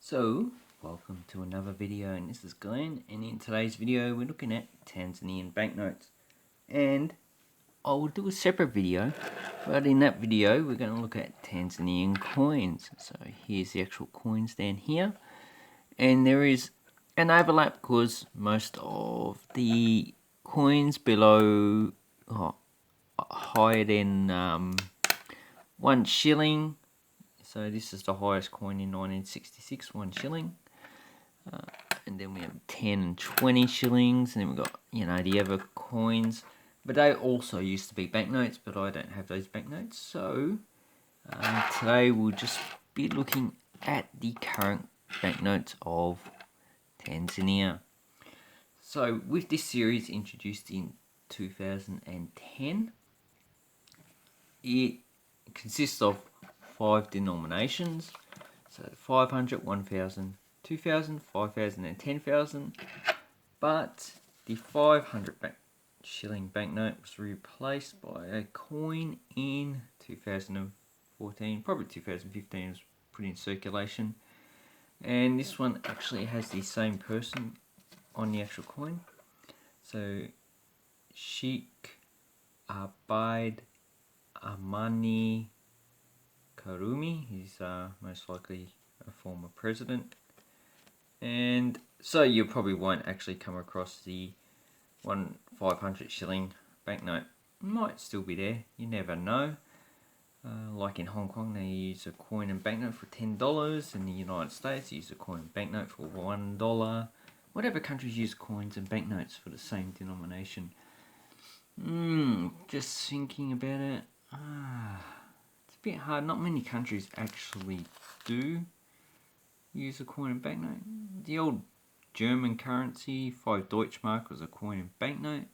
So, welcome to another video, and this is Glenn, and in today's video we're looking at Tanzanian banknotes. And I will do a separate video, but in that video we're going to look at Tanzanian coins. So here's the actual coins down here, and there is an overlap because most of the coins below higher than 1 shilling. So this is the highest coin in 1966, 1 shilling. And then we have 10 and 20 shillings, and then we've got, the other coins. But they also used to be banknotes, but I don't have those banknotes. So today we'll just be looking at the current banknotes of Tanzania. So with this series introduced in 2010, it consists of 5 denominations, so 500, 1000, 2000, 5000 and 10,000, but the 500 shilling banknote was replaced by a coin in 2014, probably 2015 it was put in circulation, and this one actually has the same person on the actual coin. So Sheikh Abid Amani Karume, he's most likely a former president, and so you probably won't actually come across the 500 shilling banknote. Might still be there, you never know. Like in Hong Kong, they use a coin and banknote for $10. In the United States, they use a coin and banknote for $1. Whatever countries use coins and banknotes for the same denomination. Just thinking about it. It's a bit hard. Not many countries actually do use a coin and banknote. The old German currency, 5 Deutschmark, was a coin and banknote.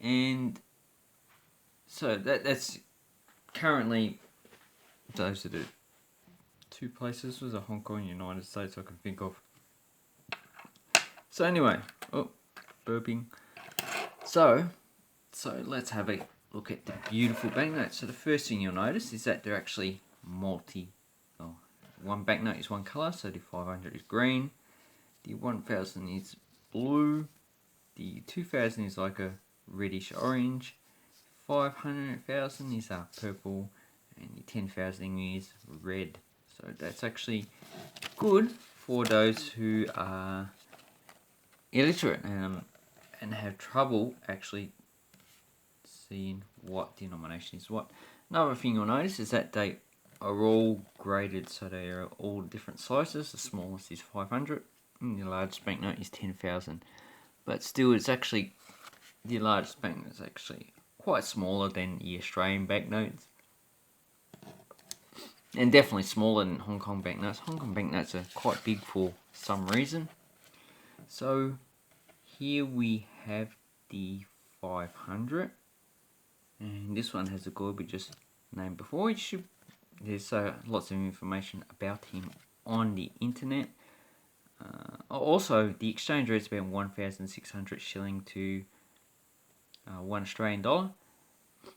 And so that's currently, those are the 2 places, was a Hong Kong, United States I can think of. So anyway, burping. So let's have a look at the beautiful banknotes. So the first thing you'll notice is that they're actually one banknote is one colour, so the 500 is green, the 1000 is blue, the 2000 is like a reddish orange, 500,000 is purple, and the 10,000 is red. So that's actually good for those who are illiterate and have trouble actually seeing what denomination is what. Another thing you'll notice is that they are all graded, so they are all different sizes. The smallest is 500 and the largest banknote is 10,000. But still, it's actually, the largest banknote is actually quite smaller than the Australian banknotes, and definitely smaller than Hong Kong banknotes. Hong Kong banknotes are quite big for some reason. So here we have the 500, and this one has a guy we just named before. There's lots of information about him on the internet. Also, the exchange rate is about 1,600 shilling to $1 Australian dollar,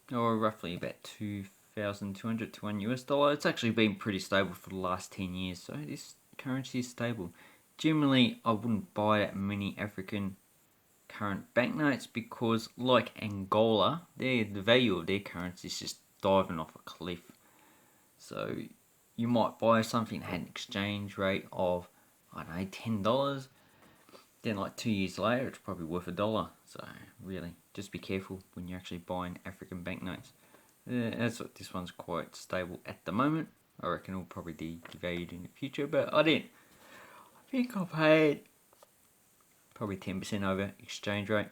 or roughly about 2,200 to $1 US dollar. It's actually been pretty stable for the last 10 years, so this currency is stable. Generally, I wouldn't buy that many African current banknotes because, like Angola, the value of their currency is just diving off a cliff. So you might buy something that had an exchange rate of, I don't know, $10. Then like 2 years later, it's probably worth $1. So really, just be careful when you're actually buying African banknotes. That's what this one's quite stable at the moment. I reckon it'll probably be devalued in the future, but I think I paid probably 10% over exchange rate.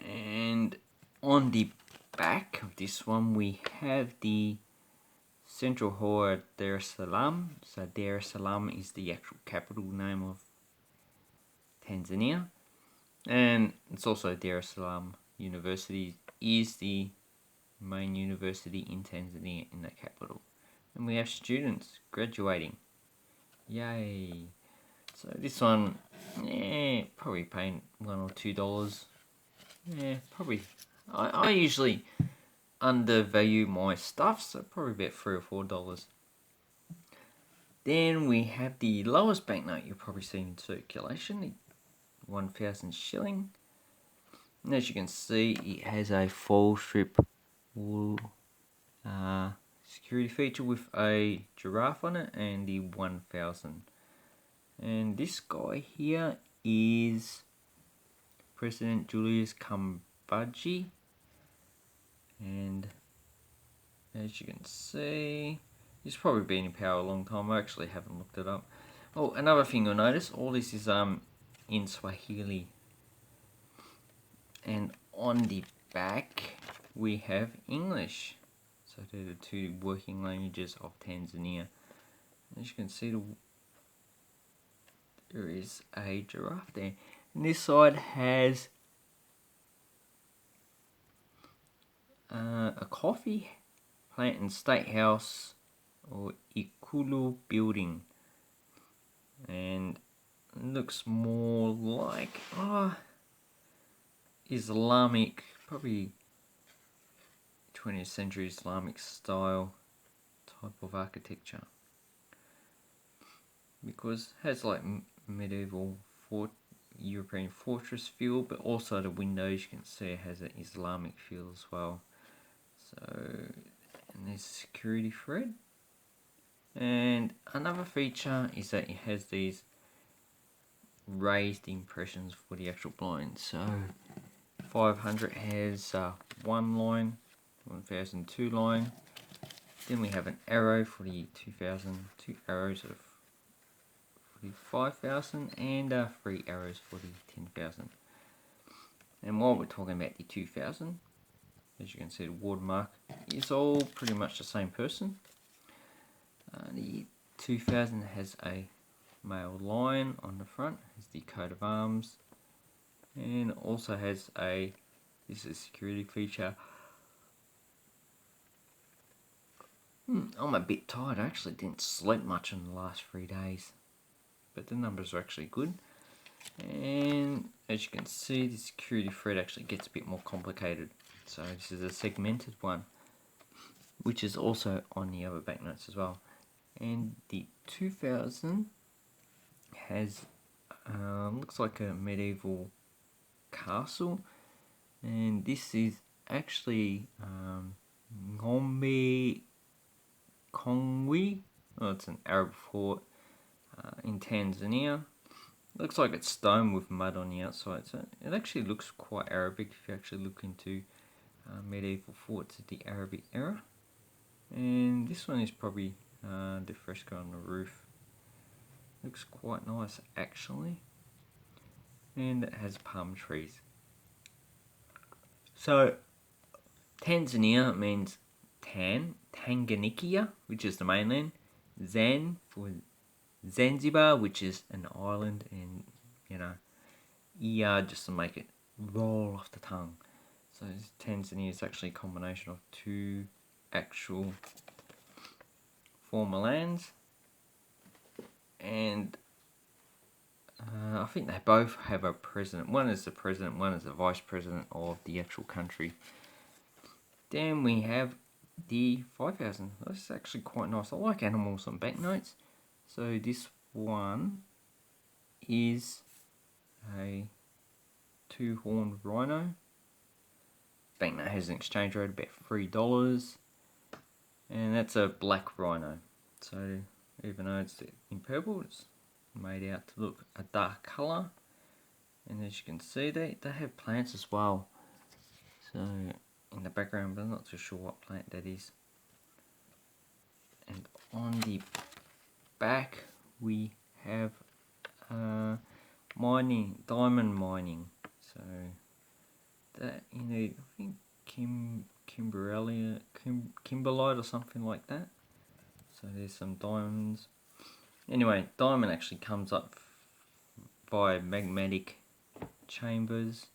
And on the back of this one, we have the Central Hall Dar es Salaam. So Dar es Salaam is the actual capital name of Tanzania, and it's also Dar es Salaam University is the main university in Tanzania in the capital, and we have students graduating. Yay! So this one, probably paying $1 or $2. Probably. I usually undervalue my stuff, so probably about $3 or $4. Then we have the lowest banknote you'll probably see in circulation, the 1,000 shilling. And as you can see, it has a foil strip wool security feature with a giraffe on it and the 1,000. And this guy here is President Julius Gumardee. And as you can see, he's probably been in power a long time. I actually haven't looked it up. Oh, another thing you'll notice, all this is in Swahili. And on the back, we have English. So they're the two working languages of Tanzania. As you can see, there is a giraffe there. And this side has a coffee plant and state house or Ikulu building. And it looks more like Islamic, probably 20th century Islamic style type of architecture, because it has like medieval European fortress feel, but also the windows, you can see it has an Islamic feel as well. So, and there's security thread. And another feature is that it has these raised impressions for the actual blind. So 500 has one line, 1,000 two line. Then we have an arrow for the 2,000, two arrows for the 5,000, and 3 arrows for the 10,000. And while we're talking about the 2,000, as you can see, the watermark is all pretty much the same person. The 2,000 has a male lion on the front, has the coat of arms, and also has this is a security feature. I'm a bit tired. I actually didn't sleep much in the last 3 days, but the numbers are actually good. And as you can see, the security thread actually gets a bit more complicated. So this is a segmented one, which is also on the other banknotes as well. And the 2,000 has looks like a medieval castle, and this is actually Ngombe Kongwe. Oh, it's an Arab fort in Tanzania. Looks like it's stone with mud on the outside, so it actually looks quite Arabic if you actually look into medieval forts of the Arabic era. And this one is probably the fresco on the roof. Looks quite nice actually, and it has palm trees. So Tanzania means Tanganyika, which is the mainland, Zan for Zanzibar, which is an island, and just to make it roll off the tongue. So Tanzania is actually a combination of two actual former lands, and I think they both have a president. One is the president, one is the vice president of the actual country. Then we have the 5,000. That's actually quite nice. I like animals on banknotes. So this one is a 2-horned rhino. Banknote has an exchange rate of about $3, and that's a black rhino. So even though it's in purple, it's made out to look a dark colour. And as you can see, they have plants as well. So in the background, but I'm not too sure what plant that is. And on the back we have diamond mining. So that I think kimberlite or something like that. So there's some diamonds. Anyway, diamond actually comes up via magmatic chambers.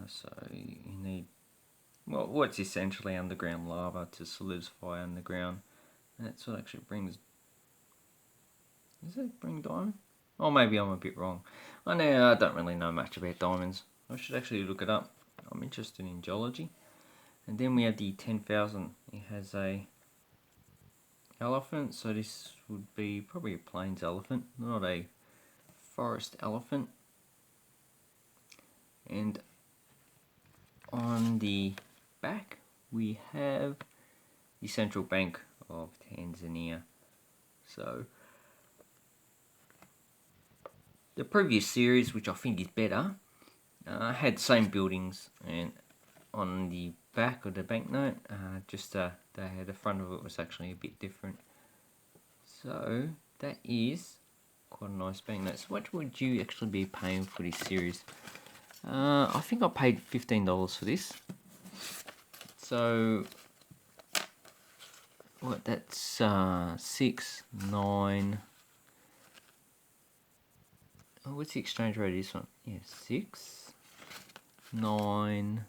So you need what's essentially underground lava to solidify underground. And that's what actually brings. Does it bring diamond? Or maybe I'm a bit wrong. I don't really know much about diamonds. I should actually look it up. I'm interested in geology. And then we have the 10,000. It has a elephant. So this would be probably a plains elephant, not a forest elephant. And on the back we have the Central Bank of Tanzania. So the previous series, which I think is better, had the same buildings, and on the back of the banknote, the front of it was actually a bit different. So that is quite a nice banknote. So what would you actually be paying for this series? I think I paid $15 for this. So what? That's 6, 9. Oh, what's the exchange rate of this one? Yeah, 6, 9,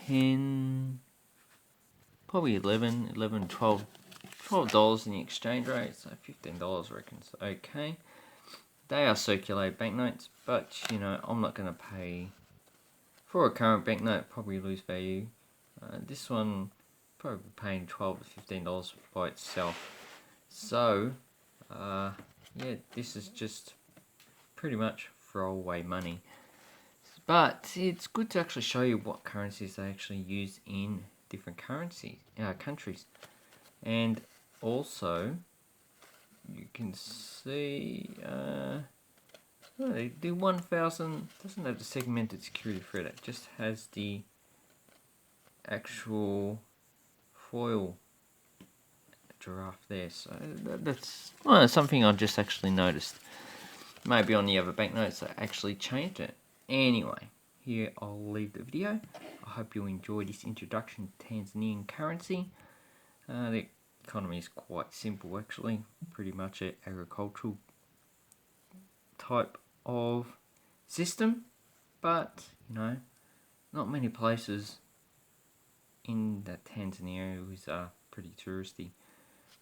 10, probably 11, 11, 12. $12 in the exchange rate, so $15 I reckon is okay. They are circulated banknotes, but you know, I'm not going to pay for a current banknote, probably lose value. This one probably paying $12 to $15 by itself. So yeah, this is just pretty much throwaway money. But it's good to actually show you what currencies they actually use in different countries. And also, you can see the 1000 doesn't have the segmented security thread, it just has the actual foil giraffe there. So that's something I just actually noticed. Maybe on the other banknotes they actually changed it. Anyway, here I'll leave the video. I hope you enjoyed this introduction to Tanzanian currency. The economy is quite simple actually, pretty much an agricultural type of system, but you know, not many places in that Tanzania is pretty touristy.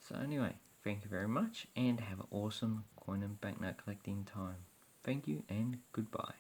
So anyway, thank you very much and have an awesome coin and banknote collecting time. Thank you and goodbye.